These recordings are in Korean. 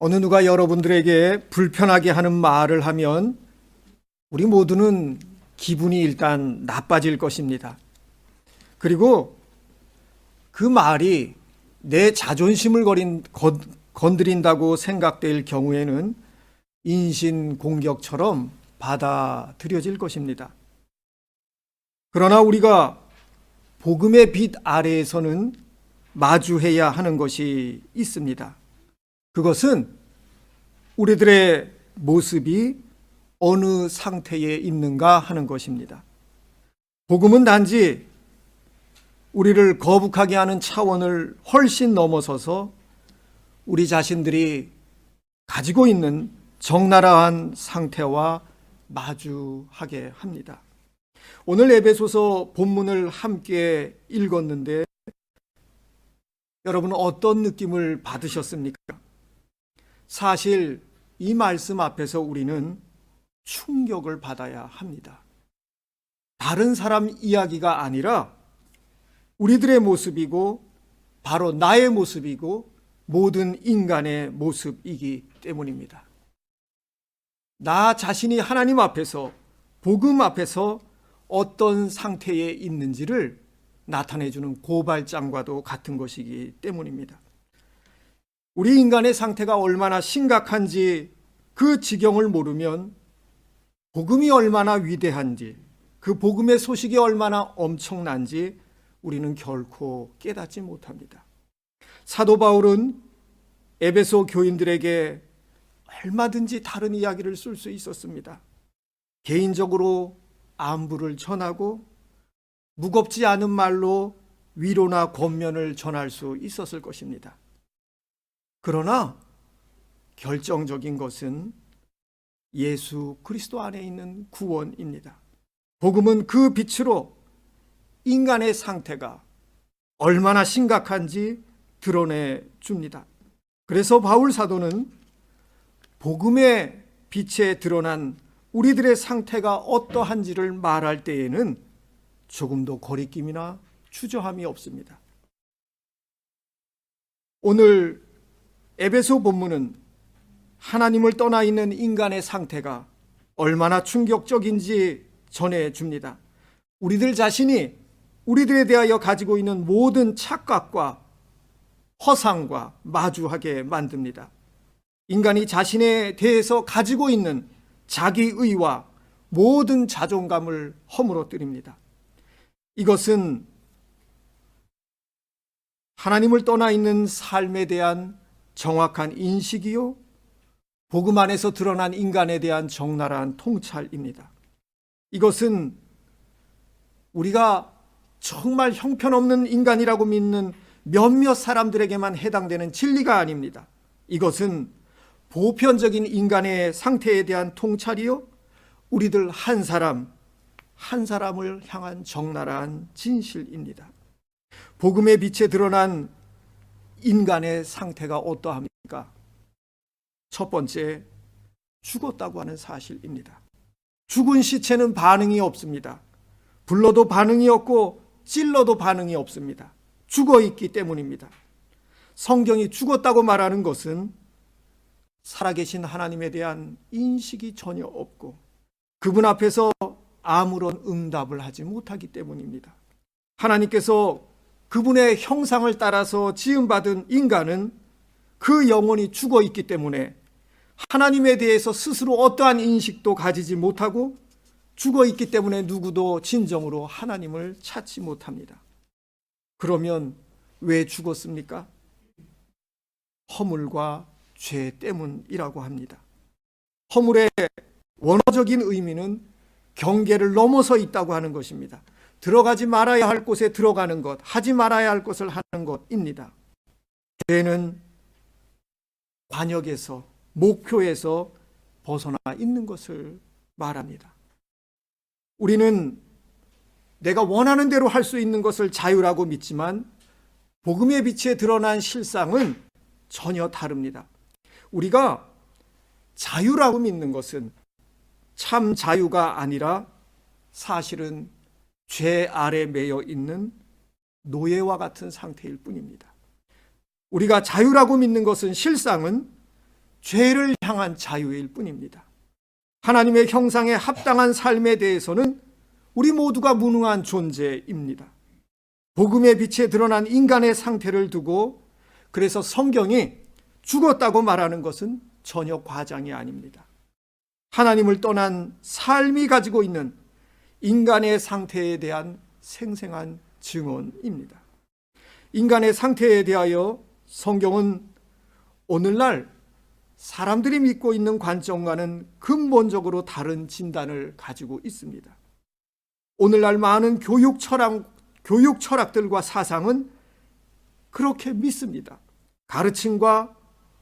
어느 누가 여러분들에게 불편하게 하는 말을 하면 우리 모두는 기분이 일단 나빠질 것입니다. 그리고 그 말이 내 자존심을 건드린다고 생각될 경우에는 인신공격처럼 받아들여질 것입니다. 그러나 우리가 복음의 빛 아래에서는 마주해야 하는 것이 있습니다. 그것은 우리들의 모습이 어느 상태에 있는가 하는 것입니다. 복음은 단지 우리를 거북하게 하는 차원을 훨씬 넘어서서 우리 자신들이 가지고 있는 적나라한 상태와 마주하게 합니다. 오늘 에베소서 본문을 함께 읽었는데 여러분 어떤 느낌을 받으셨습니까? 사실 이 말씀 앞에서 우리는 충격을 받아야 합니다. 다른 사람 이야기가 아니라 우리들의 모습이고 바로 나의 모습이고 모든 인간의 모습이기 때문입니다. 나 자신이 하나님 앞에서 복음 앞에서 어떤 상태에 있는지를 나타내주는 고발장과도 같은 것이기 때문입니다. 우리 인간의 상태가 얼마나 심각한지 그 지경을 모르면 복음이 얼마나 위대한지 그 복음의 소식이 얼마나 엄청난지 우리는 결코 깨닫지 못합니다. 사도 바울은 에베소 교인들에게 얼마든지 다른 이야기를 쓸 수 있었습니다. 개인적으로 안부를 전하고 무겁지 않은 말로 위로나 권면을 전할 수 있었을 것입니다. 그러나 결정적인 것은 예수 그리스도 안에 있는 구원입니다. 복음은 그 빛으로 인간의 상태가 얼마나 심각한지 드러내 줍니다. 그래서 바울 사도는 복음의 빛에 드러난 우리들의 상태가 어떠한지를 말할 때에는 조금도 거리낌이나 주저함이 없습니다. 오늘 에베소 본문은 하나님을 떠나 있는 인간의 상태가 얼마나 충격적인지 전해줍니다. 우리들 자신이 우리들에 대하여 가지고 있는 모든 착각과 허상과 마주하게 만듭니다. 인간이 자신에 대해서 가지고 있는 자기의와 모든 자존감을 허물어뜨립니다. 이것은 하나님을 떠나 있는 삶에 대한 정확한 인식이요, 복음 안에서 드러난 인간에 대한 적나라한 통찰입니다. 이것은 우리가 정말 형편없는 인간이라고 믿는 몇몇 사람들에게만 해당되는 진리가 아닙니다. 이것은 보편적인 인간의 상태에 대한 통찰이요, 우리들 한 사람 한 사람을 향한 적나라한 진실입니다. 복음의 빛에 드러난 인간의 상태가 어떠합니까? 첫 번째, 죽었다고 하는 사실입니다. 죽은 시체는 반응이 없습니다. 불러도 반응이 없고 찔러도 반응이 없습니다. 죽어 있기 때문입니다. 성경이 죽었다고 말하는 것은 살아계신 하나님에 대한 인식이 전혀 없고 그분 앞에서 아무런 응답을 하지 못하기 때문입니다. 하나님께서 그분의 형상을 따라서 지음받은 인간은 그 영혼이 죽어 있기 때문에 하나님에 대해서 스스로 어떠한 인식도 가지지 못하고 죽어 있기 때문에 누구도 진정으로 하나님을 찾지 못합니다. 그러면 왜 죽었습니까? 허물과 죄 때문이라고 합니다. 허물의 원어적인 의미는 경계를 넘어서 있다고 하는 것입니다. 들어가지 말아야 할 곳에 들어가는 것, 하지 말아야 할 것을 하는 것입니다. 죄는 관역에서, 목표에서 벗어나 있는 것을 말합니다. 우리는 내가 원하는 대로 할 수 있는 것을 자유라고 믿지만 복음의 빛에 드러난 실상은 전혀 다릅니다. 우리가 자유라고 믿는 것은 참 자유가 아니라 사실은 죄 아래 매여 있는 노예와 같은 상태일 뿐입니다. 우리가 자유라고 믿는 것은 실상은 죄를 향한 자유일 뿐입니다. 하나님의 형상에 합당한 삶에 대해서는 우리 모두가 무능한 존재입니다. 복음의 빛에 드러난 인간의 상태를 두고 그래서 성경이 죽었다고 말하는 것은 전혀 과장이 아닙니다. 하나님을 떠난 삶이 가지고 있는 인간의 상태에 대한 생생한 증언입니다. 인간의 상태에 대하여 성경은 오늘날 사람들이 믿고 있는 관점과는 근본적으로 다른 진단을 가지고 있습니다. 오늘날 많은 교육 철학들과 사상은 그렇게 믿습니다. 가르침과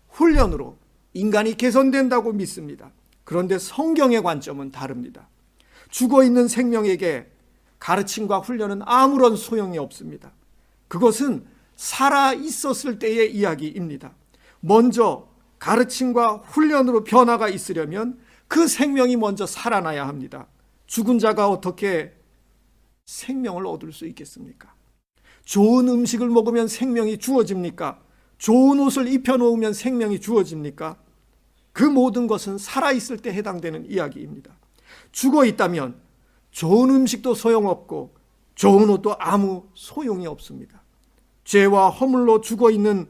훈련으로 인간이 개선된다고 믿습니다. 그런데 성경의 관점은 다릅니다. 죽어있는 생명에게 가르침과 훈련은 아무런 소용이 없습니다. 그것은 살아 있었을 때의 이야기입니다. 먼저 가르침과 훈련으로 변화가 있으려면 그 생명이 먼저 살아나야 합니다. 죽은 자가 어떻게 생명을 얻을 수 있겠습니까? 좋은 음식을 먹으면 생명이 주어집니까? 좋은 옷을 입혀놓으면 생명이 주어집니까? 그 모든 것은 살아있을 때 해당되는 이야기입니다. 죽어 있다면 좋은 음식도 소용없고 좋은 옷도 아무 소용이 없습니다. 죄와 허물로 죽어 있는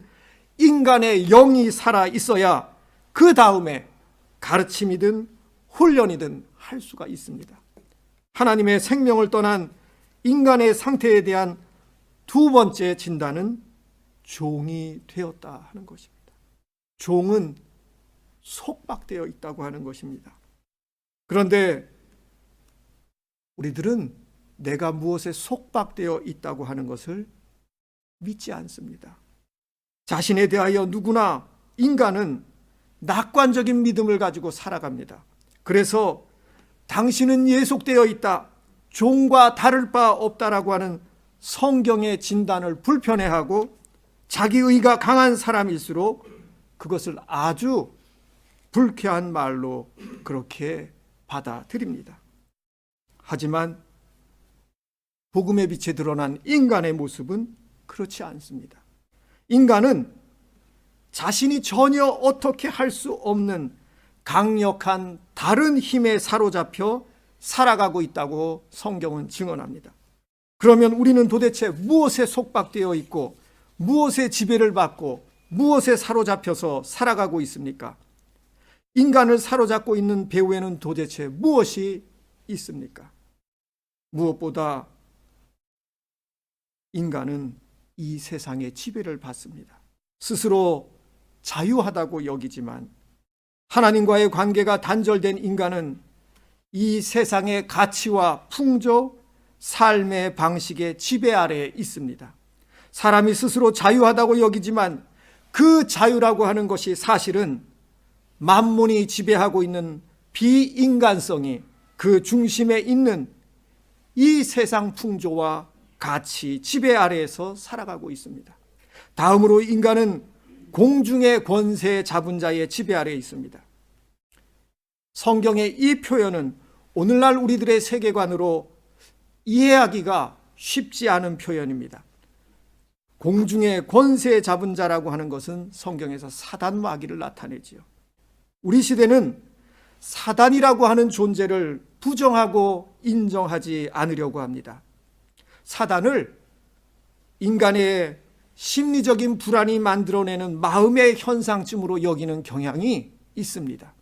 인간의 영이 살아 있어야 그 다음에 가르침이든 훈련이든 할 수가 있습니다. 하나님의 생명을 떠난 인간의 상태에 대한 두 번째 진단은 종이 되었다 하는 것입니다. 종은 속박되어 있다고 하는 것입니다. 그런데 우리들은 내가 무엇에 속박되어 있다고 하는 것을 믿지 않습니다. 자신에 대하여 누구나 인간은 낙관적인 믿음을 가지고 살아갑니다. 그래서 당신은 예속되어 있다, 종과 다를 바 없다라고 하는 성경의 진단을 불편해하고 자기의가 강한 사람일수록 그것을 아주 불쾌한 말로 그렇게 받아들입니다. 하지만 복음의 빛에 드러난 인간의 모습은 그렇지 않습니다. 인간은 자신이 전혀 어떻게 할 수 없는 강력한 다른 힘에 사로잡혀 살아가고 있다고 성경은 증언합니다. 그러면 우리는 도대체 무엇에 속박되어 있고 무엇의 지배를 받고 무엇에 사로잡혀서 살아가고 있습니까? 인간을 사로잡고 있는 배후에는 도대체 무엇이 있습니까? 무엇보다 인간은 이 세상의 지배를 받습니다. 스스로 자유하다고 여기지만 하나님과의 관계가 단절된 인간은 이 세상의 가치와 풍조, 삶의 방식의 지배 아래에 있습니다. 사람이 스스로 자유하다고 여기지만 그 자유라고 하는 것이 사실은 만문이 지배하고 있는 비인간성이 그 중심에 있는 이 세상 풍조와 가치, 지배 아래에서 살아가고 있습니다. 다음으로 인간은 공중의 권세 잡은 자의 지배 아래에 있습니다. 성경의 이 표현은 오늘날 우리들의 세계관으로 이해하기가 쉽지 않은 표현입니다. 공중의 권세 잡은 자라고 하는 것은 성경에서 사단 마귀를 나타내지요. 우리 시대는 사단이라고 하는 존재를 부정하고 인정하지 않으려고 합니다. 사단을 인간의 심리적인 불안이 만들어내는 마음의 현상쯤으로 여기는 경향이 있습니다.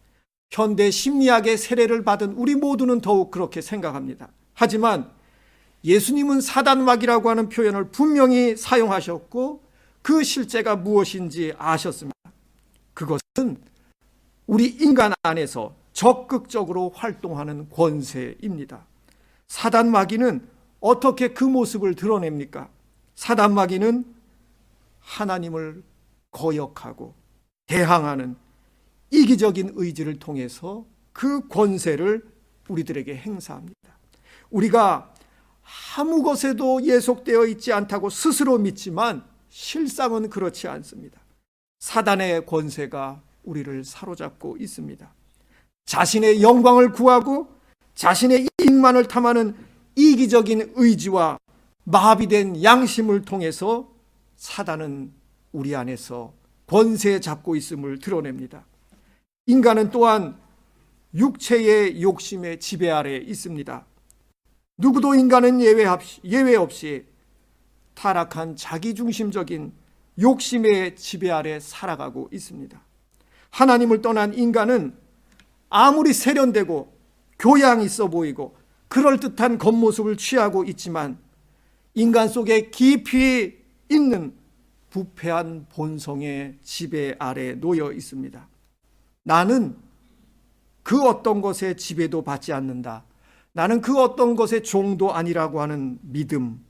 현대 심리학의 세례를 받은 우리 모두는 더욱 그렇게 생각합니다. 하지만 예수님은 사단마귀라고 하는 표현을 분명히 사용하셨고 그 실제가 무엇인지 아셨습니다. 그것은 우리 인간 안에서 적극적으로 활동하는 권세입니다. 사단마귀는 어떻게 그 모습을 드러냅니까? 사단마귀는 하나님을 거역하고 대항하는 이기적인 의지를 통해서 그 권세를 우리들에게 행사합니다. 우리가 아무 것에도 예속되어 있지 않다고 스스로 믿지만 실상은 그렇지 않습니다. 사단의 권세가 우리를 사로잡고 있습니다. 자신의 영광을 구하고 자신의 이익만을 탐하는 이기적인 의지와 마비된 양심을 통해서 사단은 우리 안에서 권세 잡고 있음을 드러냅니다. 인간은 또한 육체의 욕심의 지배 아래에 있습니다. 누구도 인간은 예외 없이 타락한 자기중심적인 욕심의 지배 아래 살아가고 있습니다. 하나님을 떠난 인간은 아무리 세련되고 교양 있어 보이고 그럴듯한 겉모습을 취하고 있지만 인간 속에 깊이 있는 부패한 본성의 지배 아래 놓여 있습니다. 나는 그 어떤 것의 지배도 받지 않는다. 나는 그 어떤 것의 종도 아니라고 하는 믿음,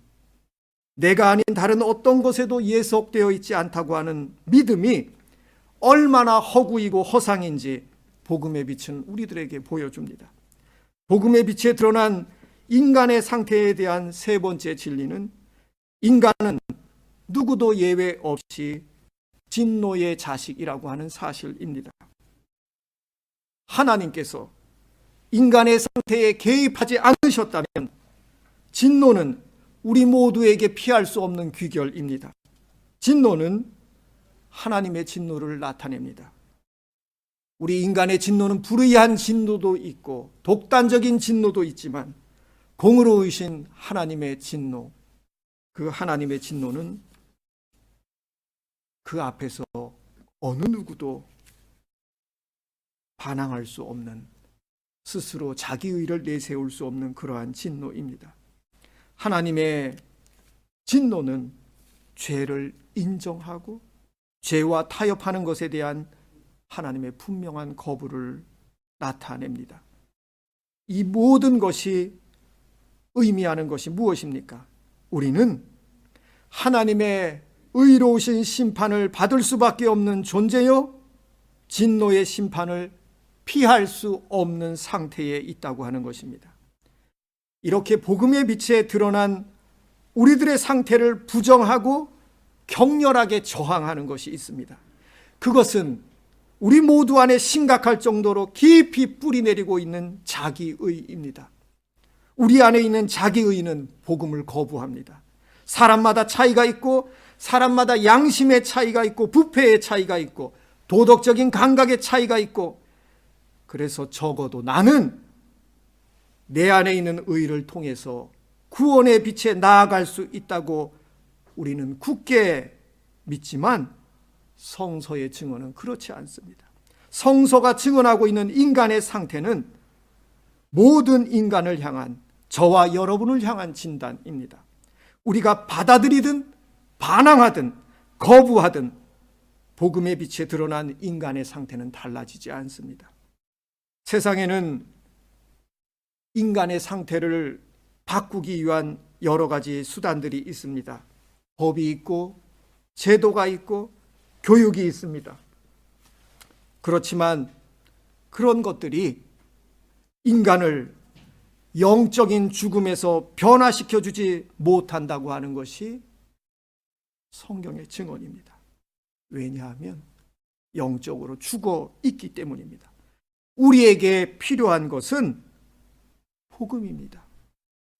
내가 아닌 다른 어떤 것에도 예속되어 있지 않다고 하는 믿음이 얼마나 허구이고 허상인지 복음의 빛은 우리들에게 보여줍니다. 복음의 빛에 드러난 인간의 상태에 대한 세 번째 진리는 인간은 누구도 예외 없이 진노의 자식이라고 하는 사실입니다. 하나님께서 인간의 상태에 개입하지 않으셨다면 진노는 우리 모두에게 피할 수 없는 귀결입니다. 진노는 하나님의 진노를 나타냅니다. 우리 인간의 진노는 불의한 진노도 있고 독단적인 진노도 있지만 공의로우신 하나님의 진노, 그 하나님의 진노는 그 앞에서 어느 누구도 반항할 수 없는, 스스로 자기의를 내세울 수 없는 그러한 진노입니다. 하나님의 진노는 죄를 인정하고 죄와 타협하는 것에 대한 하나님의 분명한 거부를 나타냅니다. 이 모든 것이 의미하는 것이 무엇입니까? 우리는 하나님의 의로우신 심판을 받을 수밖에 없는 존재요, 진노의 심판을 피할 수 없는 상태에 있다고 하는 것입니다. 이렇게 복음의 빛에 드러난 우리들의 상태를 부정하고 격렬하게 저항하는 것이 있습니다. 그것은 우리 모두 안에 심각할 정도로 깊이 뿌리내리고 있는 자기의입니다. 우리 안에 있는 자기의는 복음을 거부합니다. 사람마다 차이가 있고 사람마다 양심의 차이가 있고 부패의 차이가 있고 도덕적인 감각의 차이가 있고, 그래서 적어도 나는 내 안에 있는 의를 통해서 구원의 빛에 나아갈 수 있다고 우리는 굳게 믿지만 성서의 증언은 그렇지 않습니다. 성서가 증언하고 있는 인간의 상태는 모든 인간을 향한, 저와 여러분을 향한 진단입니다. 우리가 받아들이든 반항하든 거부하든 복음의 빛에 드러난 인간의 상태는 달라지지 않습니다. 세상에는 인간의 상태를 바꾸기 위한 여러 가지 수단들이 있습니다. 법이 있고 제도가 있고 교육이 있습니다. 그렇지만 그런 것들이 인간을 영적인 죽음에서 변화시켜 주지 못한다고 하는 것이 성경의 증언입니다. 왜냐하면 영적으로 죽어 있기 때문입니다. 우리에게 필요한 것은 복음입니다.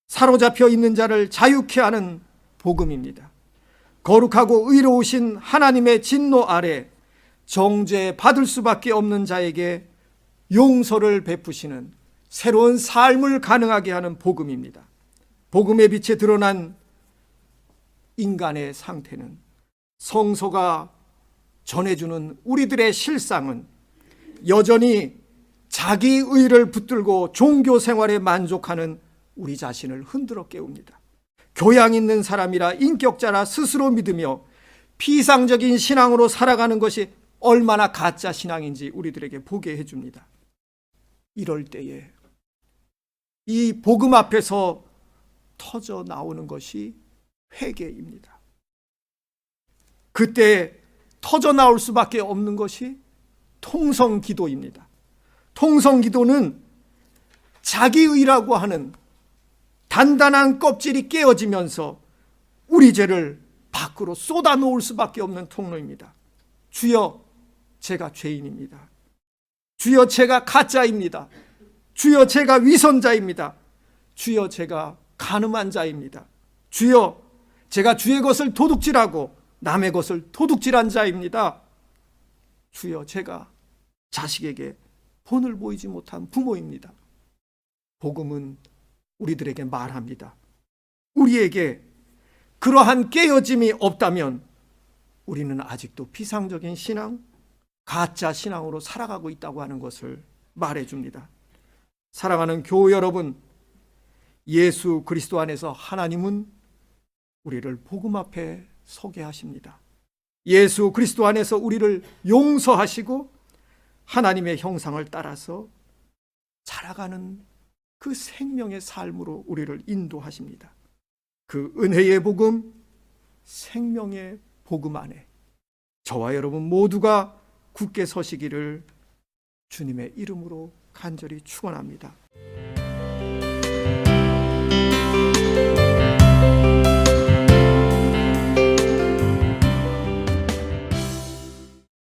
사로잡혀 있는 자를 자유케 하는 복음입니다. 거룩하고 의로우신 하나님의 진노 아래 정죄 받을 수밖에 없는 자에게 용서를 베푸시는 새로운 삶을 가능하게 하는 복음입니다. 복음의 빛에 드러난 인간의 상태는, 성서가 전해주는 우리들의 실상은 여전히 자기 의를 붙들고 종교 생활에 만족하는 우리 자신을 흔들어 깨웁니다. 교양 있는 사람이라 인격자라 스스로 믿으며 피상적인 신앙으로 살아가는 것이 얼마나 가짜 신앙인지 우리들에게 보게 해줍니다. 이럴 때에 이 복음 앞에서 터져 나오는 것이 회개입니다. 그때 터져 나올 수밖에 없는 것이 통성기도입니다. 통성기도는 자기의라고 하는 단단한 껍질이 깨어지면서 우리 죄를 밖으로 쏟아놓을 수밖에 없는 통로입니다. 주여, 제가 죄인입니다. 주여, 제가 가짜입니다. 주여, 제가 위선자입니다. 주여, 제가 간음한 자입니다. 주여, 제가 주의 것을 도둑질하고 남의 것을 도둑질한 자입니다. 주여, 제가 자식에게 본을 보이지 못한 부모입니다. 복음은 우리들에게 말합니다. 우리에게 그러한 깨어짐이 없다면 우리는 아직도 비상적인 신앙, 가짜 신앙으로 살아가고 있다고 하는 것을 말해줍니다. 사랑하는 교우 여러분, 예수 그리스도 안에서 하나님은 우리를 복음 앞에 서게 하십니다. 예수 그리스도 안에서 우리를 용서하시고 하나님의 형상을 따라서 자라가는 그 생명의 삶으로 우리를 인도하십니다. 그 은혜의 복음, 생명의 복음 안에 저와 여러분 모두가 굳게 서시기를 주님의 이름으로 간절히 축원합니다.